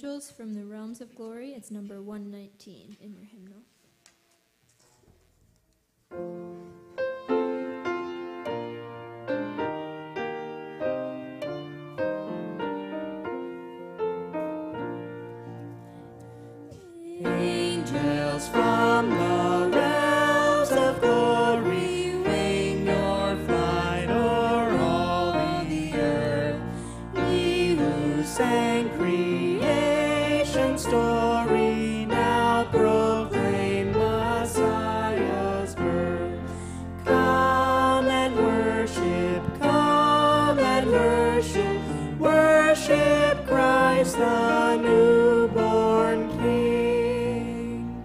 Angels from the Realms of Glory. It's number 119 in your hymnal. Angels from the realms of glory, wing your flight o'er all the earth. Ye who sang creation's story, now proclaim Messiah's birth. Come and worship, worship Christ the newborn King.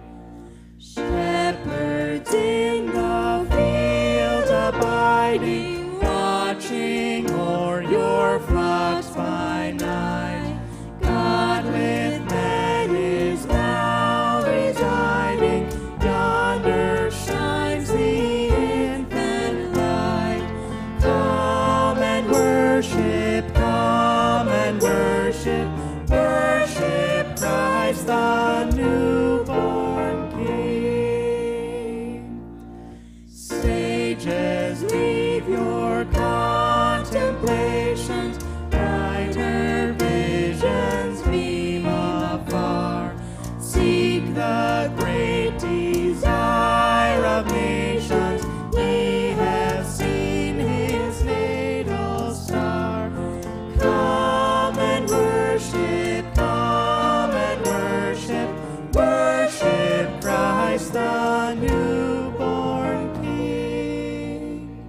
Shepherds in the field abiding, watching o'er your flocks by night. God with men is now residing, yonder shines the infant light. Come and worship, worship Christ the newborn King. Sages, leave your contemplations, brighter visions beam afar. Seek the great desire of nations, ye have seen his natal star. Come and worship Christ the newborn King.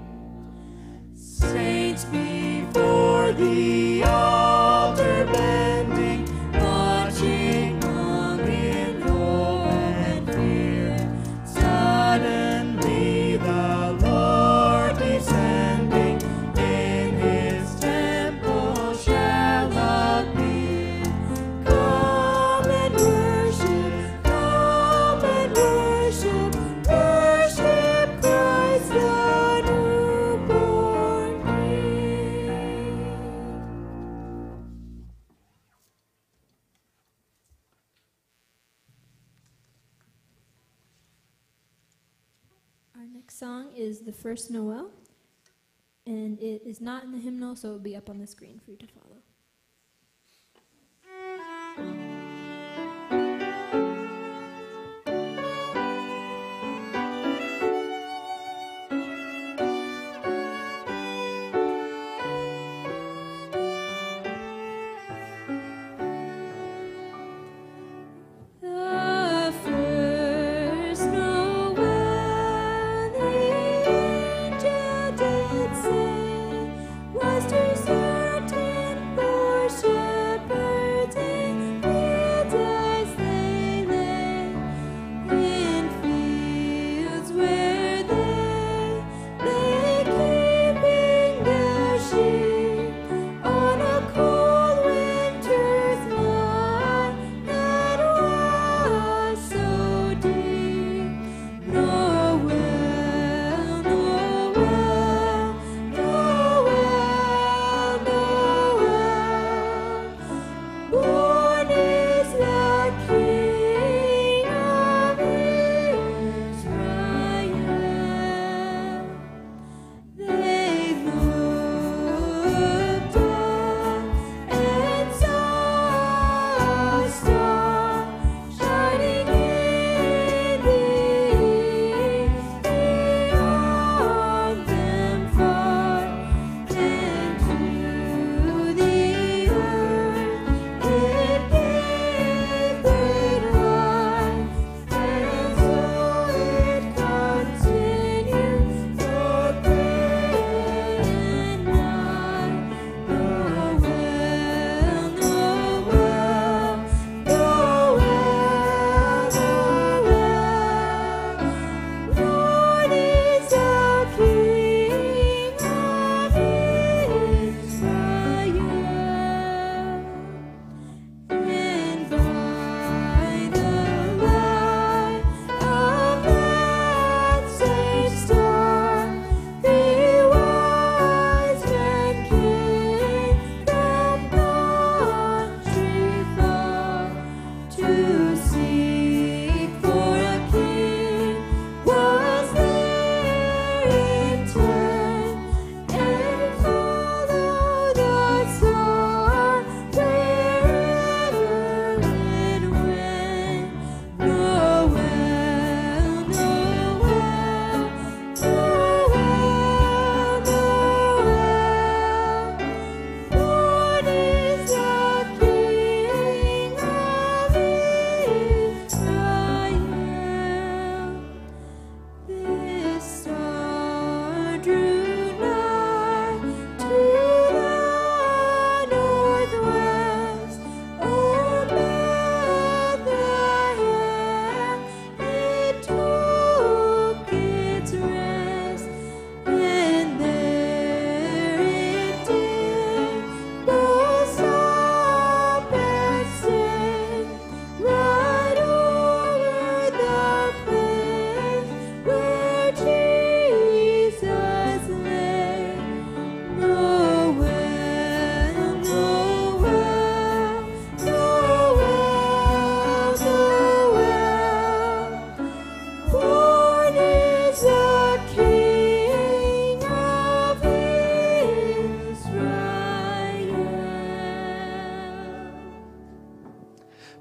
Saints before the altar bending, watching on in hope and fear. Suddenly the Lord descending, in his temple shall appear. Come and worship Christ the newborn King. Our next song is The First Noel, and it is not in the hymnal, so it will be up on the screen for you to follow. The first Noel, the angel did say, was to certain poor shepherds in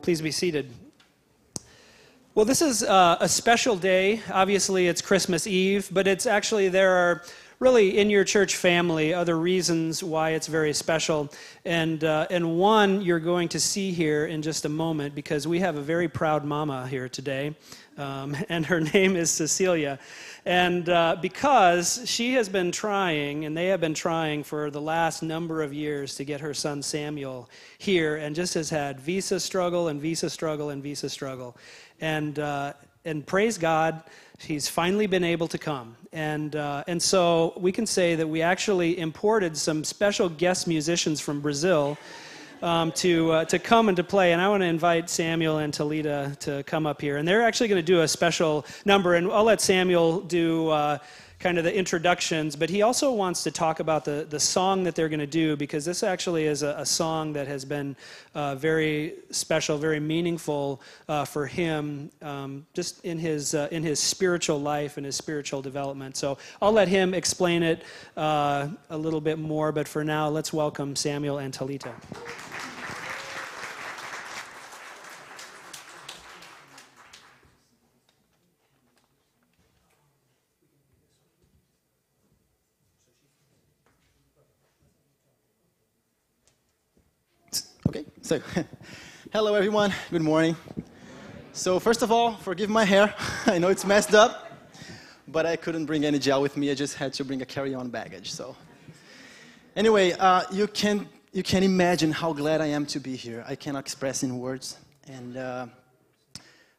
Please be seated. Well, this is a special day. Obviously, it's Christmas Eve, but it's actually, there are really in your church family other reasons why it's very special. And one you're going to see here in just a moment, because we have a very proud mama here today, and her name is Cecilia. And because she has been trying, and they have been trying for the last number of years to get her son Samuel here, and just has had visa struggle and visa struggle and visa struggle. And praise God, he's finally been able to come. And so we can say that we actually imported some special guest musicians from Brazil to come and to play. And I want to invite Samuel and Talita to come up here. And they're actually going to do a special number. And I'll let Samuel do kind of the introductions. But he also wants to talk about the song that they're going to do, because this actually is a song that has been very special, very meaningful for him, just in his spiritual life and his spiritual development. So I'll let him explain it a little bit more. But for now, let's welcome Samuel and Talita. Okay, so hello everyone, good morning. So first of all, forgive my hair. I know it's messed up, but I couldn't bring any gel with me. I just had to bring a carry-on baggage. So anyway, you can imagine how glad I am to be here. I cannot express in words. And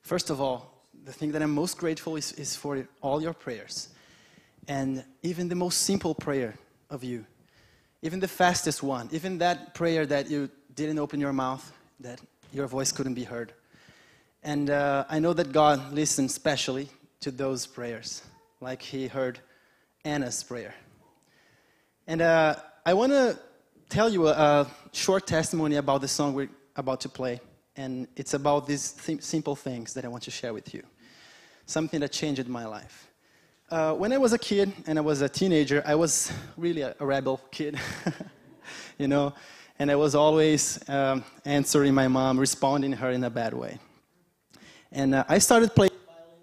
first of all, the thing that I'm most grateful is for all your prayers. And even the most simple prayer of you, even the fastest one, even that prayer that you didn't open your mouth, that your voice couldn't be heard. And I know that God listens specially to those prayers, like he heard Anna's prayer. And I want to tell you a short testimony about the song we're about to play. And it's about these simple things that I want to share with you. Something that changed my life. When I was a kid and I was a teenager, I was really a rebel kid, you know. And I was always answering my mom, responding to her in a bad way. And I started playing violin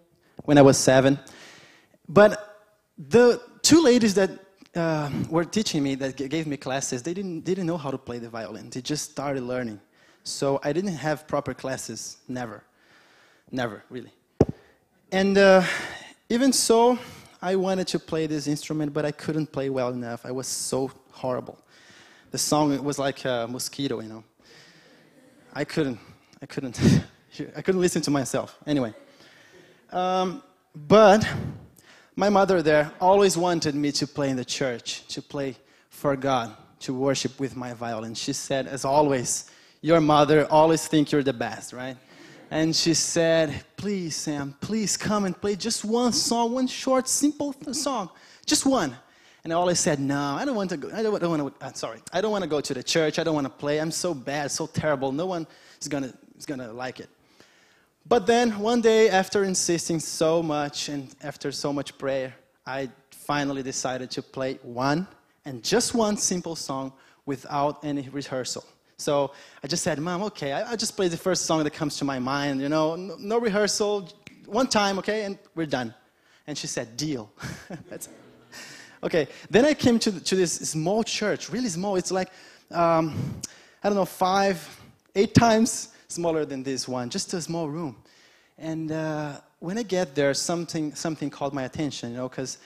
when I was 7. But the two ladies that were teaching me, that gave me classes, they didn't know how to play the violin. They just started learning. So I didn't have proper classes, never, really. And even so, I wanted to play this instrument, but I couldn't play well enough. I was so horrible. The song was like a mosquito, you know. I couldn't listen to myself. Anyway, but my mother there always wanted me to play in the church, to play for God, to worship with my violin. She said, as always, your mother always think you're the best, right? And she said, please, Sam, please come and play just one song, one short, simple song, just one. And I always said, no, I don't want to go. I don't want to go to the church. I don't want to play. I'm so bad, so terrible. No one is gonna like it. But then one day, after insisting so much and after so much prayer, I finally decided to play one and just one simple song without any rehearsal. So I just said, Mom, okay, I just play the first song that comes to my mind. You know, no rehearsal, one time, okay, and we're done. And she said, deal. That's okay, then I came to this small church, really small. It's like, I don't know, 5, 8 times smaller than this one, just a small room. And when I get there, something caught my attention, you know, because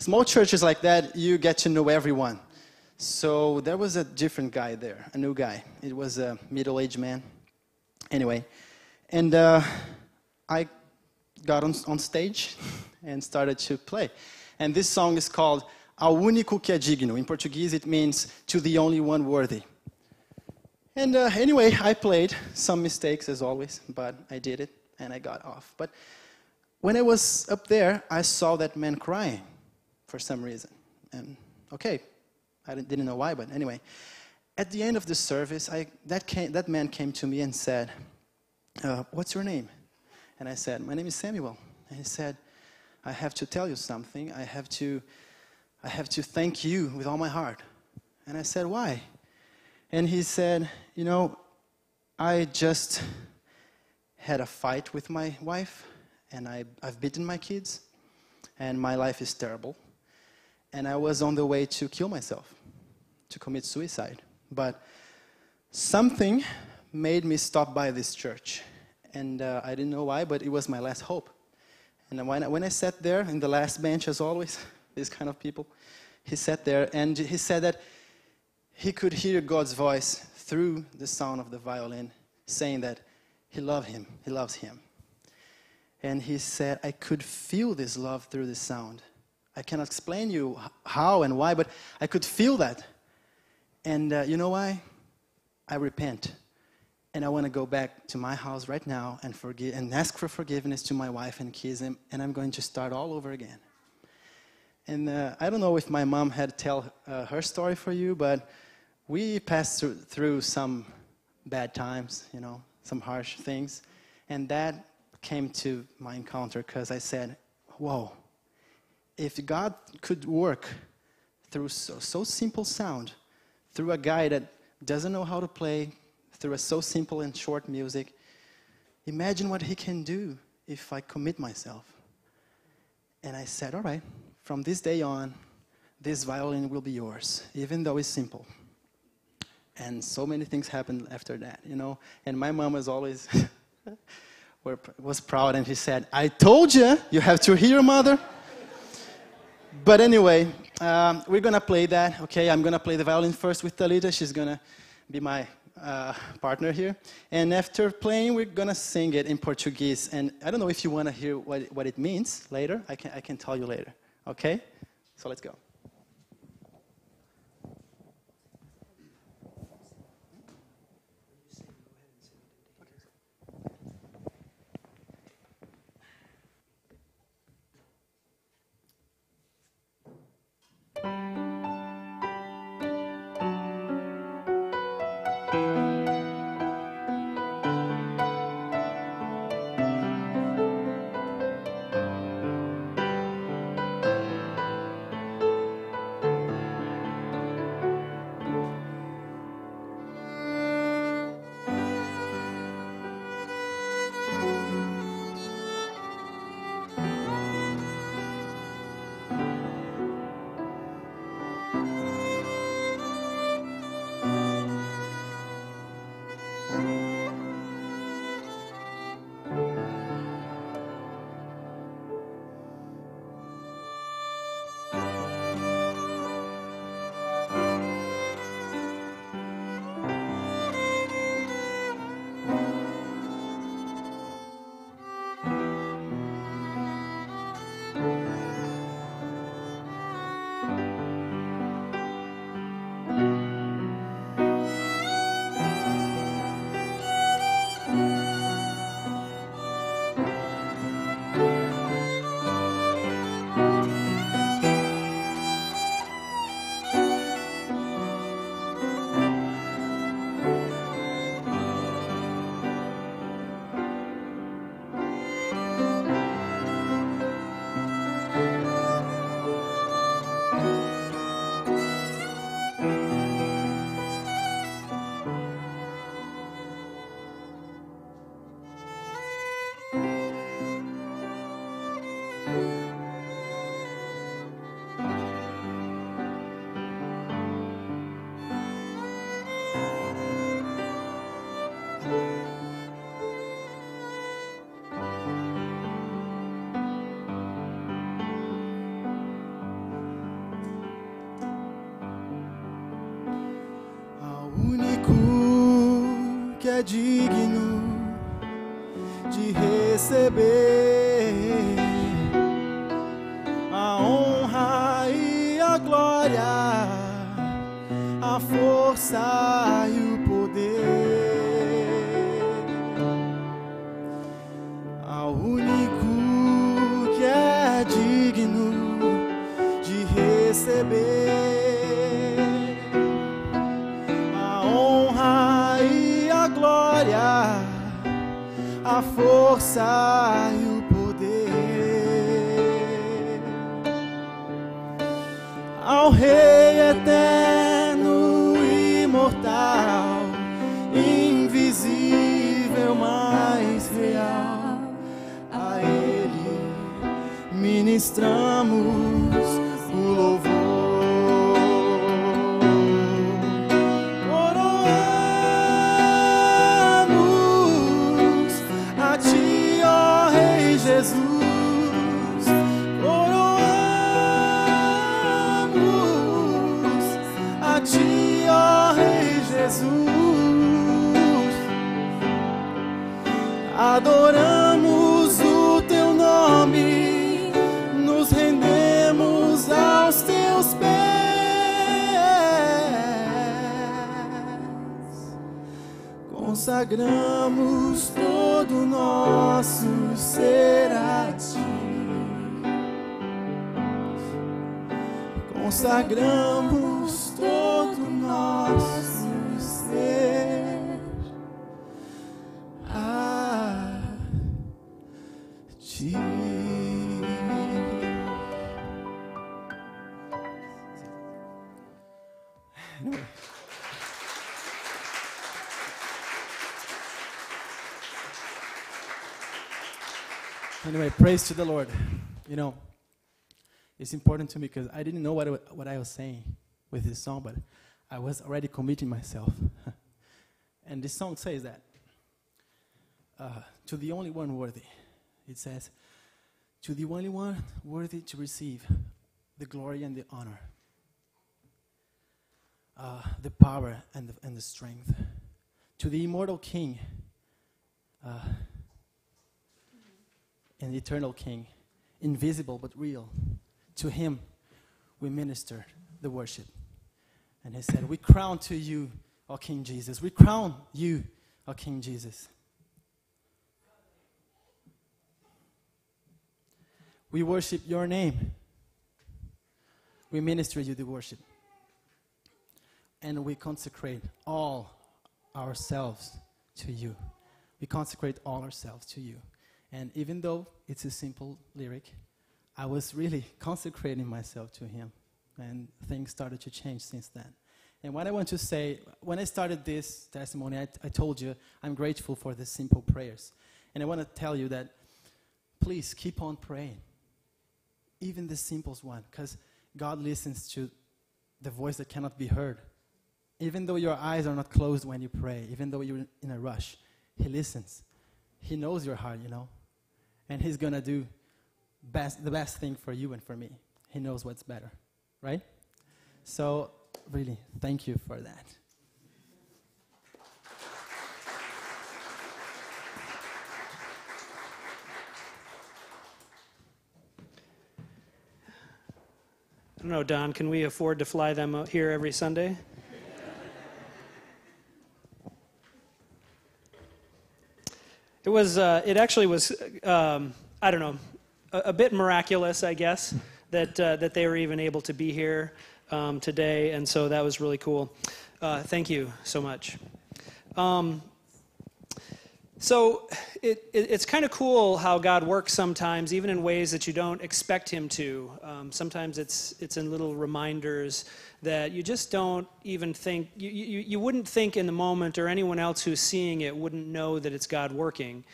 small churches like that, you get to know everyone. So there was a different guy there, a new guy. It was a middle-aged man. Anyway, and I got on stage and started to play. And this song is called Ao Único que é Digno. In Portuguese, it means to the only one worthy. And anyway, I played some mistakes as always, but I did it and I got off. But when I was up there, I saw that man crying for some reason. And okay, I didn't know why, but anyway. At the end of the service, that man came to me and said, what's your name? And I said, my name is Samuel. And he said, I have to tell you something. I have to thank you with all my heart. And I said, why? And he said, you know, I just had a fight with my wife, and I've beaten my kids, and my life is terrible. And I was on the way to kill myself, to commit suicide. But something made me stop by this church. And I didn't know why, but it was my last hope. And when I sat there in the last bench, as always, these kind of people, he sat there and he said that he could hear God's voice through the sound of the violin saying that he loved him, he loves him. And he said, I could feel this love through the sound. I cannot explain you how and why, but I could feel that. And you know why? I repent. And I want to go back to my house right now and forgive and ask for forgiveness to my wife and kids, and I'm going to start all over again. And I don't know if my mom had tell her story for you, but we passed through some bad times, you know, some harsh things. And that came to my encounter because I said, whoa, if God could work through so simple sound, through a guy that doesn't know how to play, through a so simple and short music, imagine what he can do if I commit myself. And I said, all right, from this day on, this violin will be yours, even though it's simple. And so many things happened after that, you know. And my mom was always was proud, and she said, I told you, you have to hear, mother. But anyway, we're going to play that, okay? I'm going to play the violin first with Talita. She's going to be my partner here. And after playing, we're going to sing it in Portuguese. And I don't know if you want to hear what it means later. I can tell you later, okay? So let's go. Que é digno de receber a honra e a glória, a força e o poder, ao único que é digno de receber a força e o poder, ao Rei eterno e imortal, invisível, mas real. ministramos o louvor. Coroamos a Ti, ó Rei Jesus. Coroamos a Ti, ó Rei Jesus. Adoramos o Teu nome, nos rendemos aos Teus pés, consagramos todo o nosso ser a Ti, consagramos todo o nosso ser a Ti. Anyway, praise to the Lord. You know, it's important to me because I didn't know what I was saying with this song, but I was already committing myself. And this song says that, to the only one worthy. It says, to the only one worthy to receive the glory and the honor, the power and the strength. To the immortal King and the eternal King, invisible but real. To Him we minister the worship. And He said, we crown to You, O King Jesus. We crown You, O King Jesus. We worship Your name. We minister You the worship. And we consecrate all ourselves to You. We consecrate all ourselves to You. And even though it's a simple lyric, I was really consecrating myself to Him. And things started to change since then. And what I want to say, when I started this testimony, I told you I'm grateful for the simple prayers. And I want to tell you that please keep on praying. Even the simplest one, because God listens to the voice that cannot be heard. Even though your eyes are not closed when you pray, even though you're in a rush, He listens. He knows your heart, you know. And He's going to do the best thing for you and for me. He knows what's better, right? So, really, thank you for that. I don't know, Don, can we afford to fly them out here every Sunday? It actually was, I don't know, a bit miraculous, I guess, that they were even able to be here today, and so that was really cool. Thank you so much. So it's kind of cool how God works sometimes, even in ways that you don't expect Him to. Sometimes it's in little reminders that you just don't even think, you wouldn't think in the moment, or anyone else who's seeing it wouldn't know that it's God working.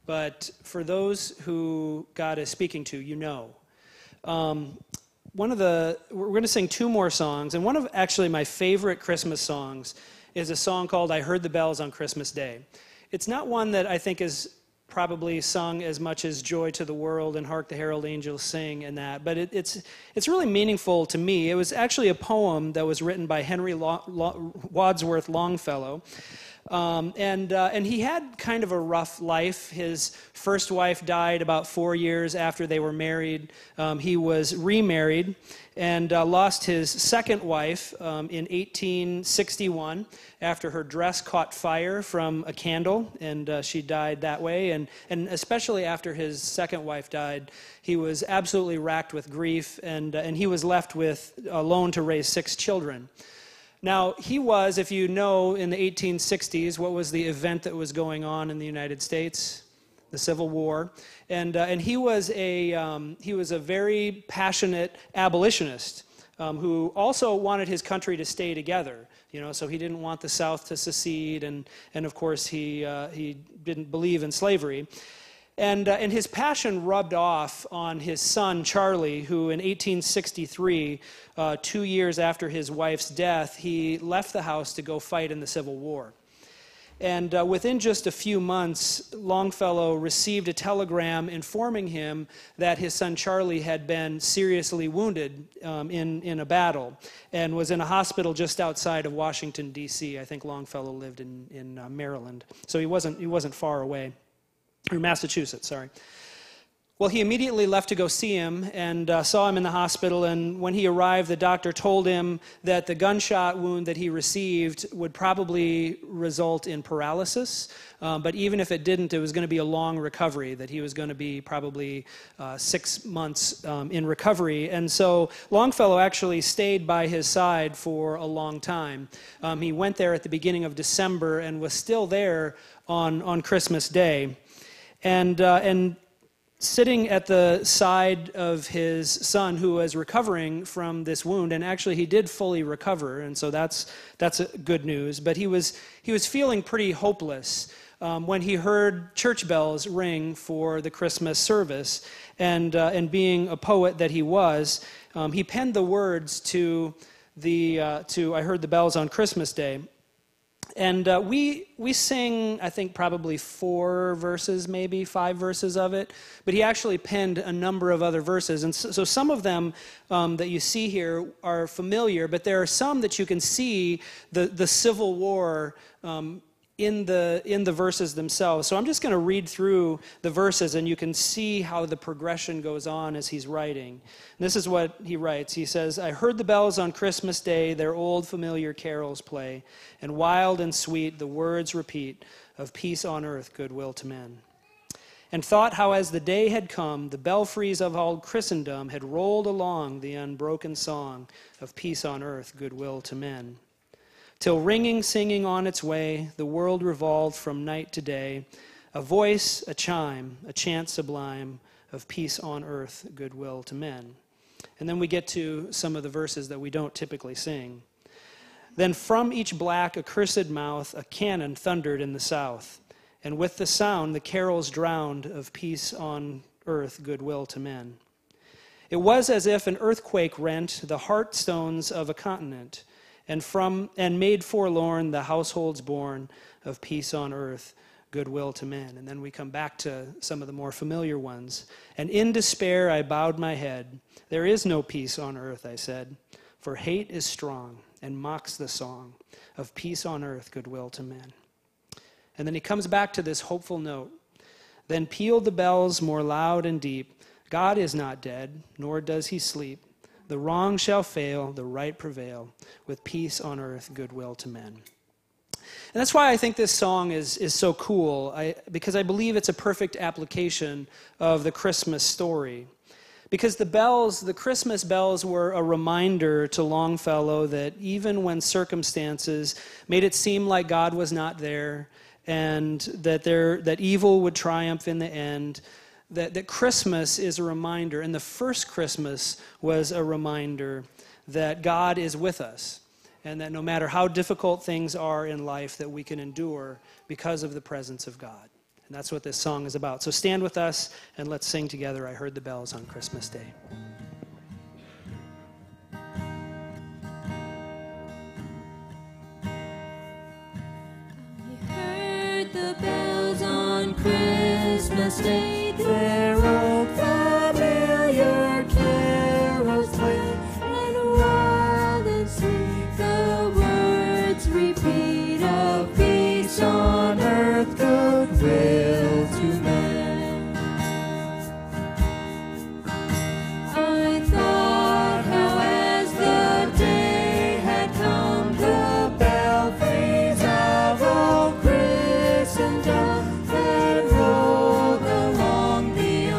But for those who God is speaking to, you know. We're going to sing two more songs, and one of actually my favorite Christmas songs is a song called I Heard the Bells on Christmas Day. It's not one that I think is probably sung as much as Joy to the World and Hark the Herald Angels Sing and that, but it's really meaningful to me. It was actually a poem that was written by Henry Wadsworth Longfellow. And he had kind of a rough life. His first wife died about 4 years after they were married. He was remarried and lost his second wife in 1861 after her dress caught fire from a candle, and she died that way. And especially after his second wife died, he was absolutely racked with grief, and he was left alone to raise 6 children. Now, he was, if you know, in the 1860s, what was the event that was going on in the United States? The Civil War. And he was a very passionate abolitionist who also wanted his country to stay together. You know, so he didn't want the South to secede, and of course he didn't believe in slavery. And his passion rubbed off on his son, Charlie, who in 1863, 2 years after his wife's death, he left the house to go fight in the Civil War. And within just a few months, Longfellow received a telegram informing him that his son Charlie had been seriously wounded in a battle and was in a hospital just outside of Washington, D.C. I think Longfellow lived in Maryland, so he wasn't far away. Or Massachusetts, sorry. Well, he immediately left to go see him and saw him in the hospital, and when he arrived, the doctor told him that the gunshot wound that he received would probably result in paralysis, but even if it didn't, it was going to be a long recovery, that he was going to be probably 6 months in recovery. And so Longfellow actually stayed by his side for a long time. He went there at the beginning of December and was still there on Christmas Day. And sitting at the side of his son who was recovering from this wound, and actually he did fully recover, and so that's good news, but he was feeling pretty hopeless when he heard church bells ring for the Christmas service, and being a poet that he was, he penned the words to I Heard the Bells on Christmas Day. And we sing, I think, probably 4 verses, maybe 5 verses of it. But he actually penned a number of other verses. And so some of them that you see here are familiar, but there are some that you can see the Civil War in the verses themselves. So I'm just going to read through the verses, and you can see how the progression goes on as he's writing. And this is what he writes. He says, "I heard the bells on Christmas Day, their old familiar carols play, and wild and sweet the words repeat of peace on earth, goodwill to men. And thought how as the day had come, the belfries of all Christendom had rolled along the unbroken song of peace on earth, goodwill to men. Till ringing, singing on its way, the world revolved from night to day, a voice, a chime, a chant sublime of peace on earth, goodwill to men." And then we get to some of the verses that we don't typically sing. "Then from each black accursed mouth a cannon thundered in the south, and with the sound the carols drowned of peace on earth, goodwill to men. It was as if an earthquake rent the heartstones of a continent, and made forlorn the households born of peace on earth, goodwill to men." And then we come back to some of the more familiar ones. "And in despair I bowed my head. There is no peace on earth, I said, for hate is strong and mocks the song of peace on earth, goodwill to men." And then he comes back to this hopeful note. "Then pealed the bells more loud and deep. God is not dead, nor does he sleep. The wrong shall fail, the right prevail, with peace on earth, goodwill to men." And that's why I think this song is so cool, because I believe it's a perfect application of the Christmas story. Because the Christmas bells were a reminder to Longfellow that even when circumstances made it seem like God was not there, and that evil would triumph in the end, that Christmas is a reminder, and the first Christmas was a reminder that God is with us, and that no matter how difficult things are in life, that we can endure because of the presence of God. And that's what this song is about. So stand with us, and let's sing together, "I Heard the Bells on Christmas Day." I heard the bells on Christmas Day, their old familiar carols play, and wild and sweet the words repeat of peace on earth, goodwill to men. I thought how as the day had come, the belfries of all Christendom had rolled along the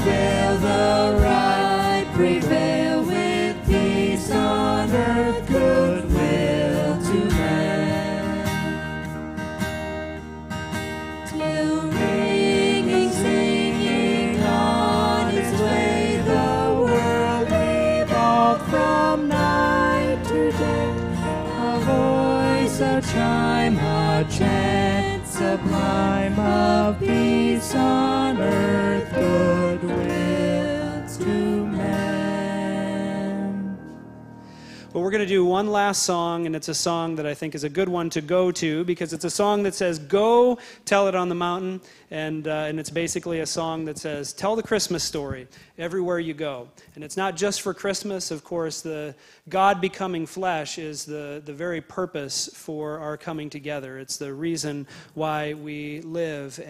will the right prevail with peace on earth, goodwill to men. Till ringing, singing on its way, the world revolved from night to day. A voice, a chime, a chant sublime of peace on earth, goodwill to men. Well, we're going to do one last song, and it's a song that I think is a good one to go to because it's a song that says, "Go tell it on the mountain," and it's basically a song that says, "Tell the Christmas story everywhere you go." And it's not just for Christmas. Of course, the God becoming flesh is the very purpose for our coming together. It's the reason why we live.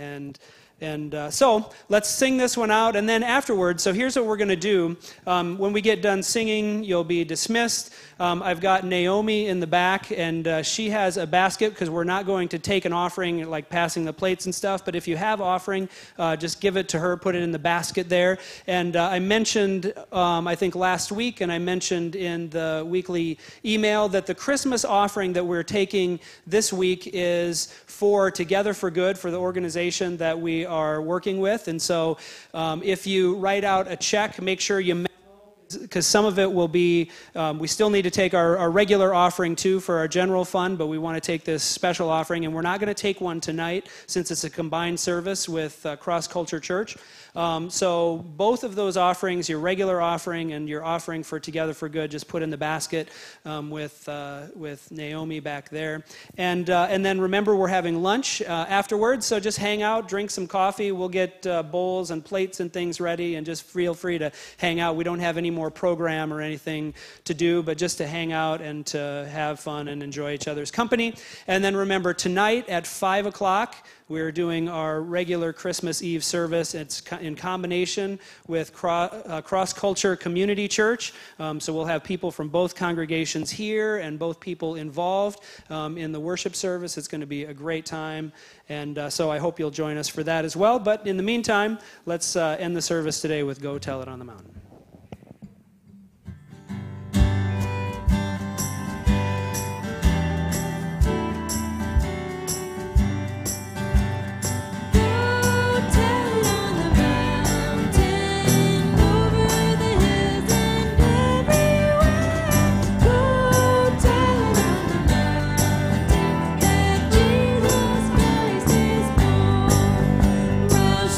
So let's sing this one out, and then afterwards, so here's what we're going to do. When we get done singing, you'll be dismissed. I've got Naomi in the back, and she has a basket because we're not going to take an offering, like passing the plates and stuff, but if you have offering, just give it to her, put it in the basket there. And I mentioned, I think last week, and I mentioned in the weekly email that the Christmas offering that we're taking this week is for Together for Good, for the organization that we are working with. And so if you write out a check, make sure you, because some of it will be, we still need to take our regular offering too for our general fund, but we want to take this special offering, and we're not going to take one tonight since it's a combined service with Cross Culture Church. So both of those offerings, your regular offering and your offering for Together for Good, just put in the basket with Naomi back there. And then remember, we're having lunch afterwards, so just hang out, drink some coffee. We'll get bowls and plates and things ready, and just feel free to hang out. We don't have any more program or anything to do, but just to hang out and to have fun and enjoy each other's company. And then remember, tonight at 5 o'clock, we're doing our regular Christmas Eve service. It's in combination with Cross Culture Community Church. So we'll have people from both congregations here and both people involved in the worship service. It's going to be a great time. And so I hope you'll join us for that as well. But in the meantime, let's end the service today with Go Tell It on the Mountain.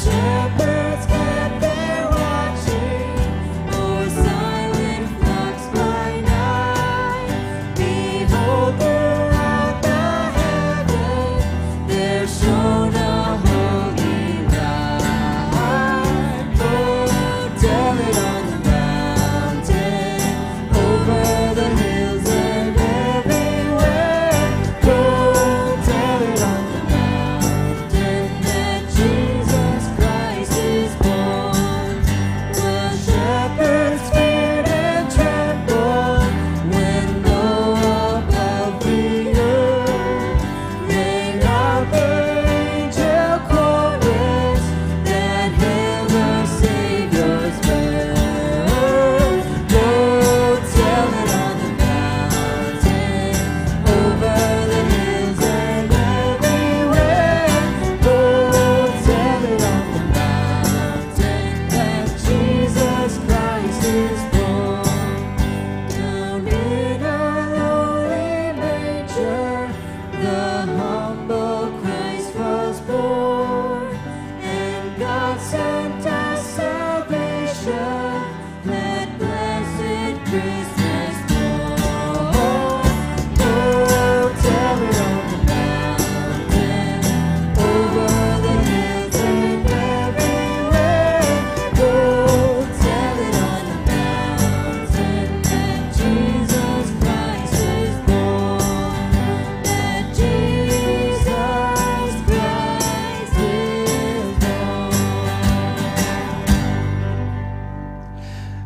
Shepherds kept their watching,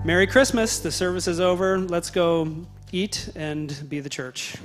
Merry Christmas. The service is over. Let's go eat and be the church.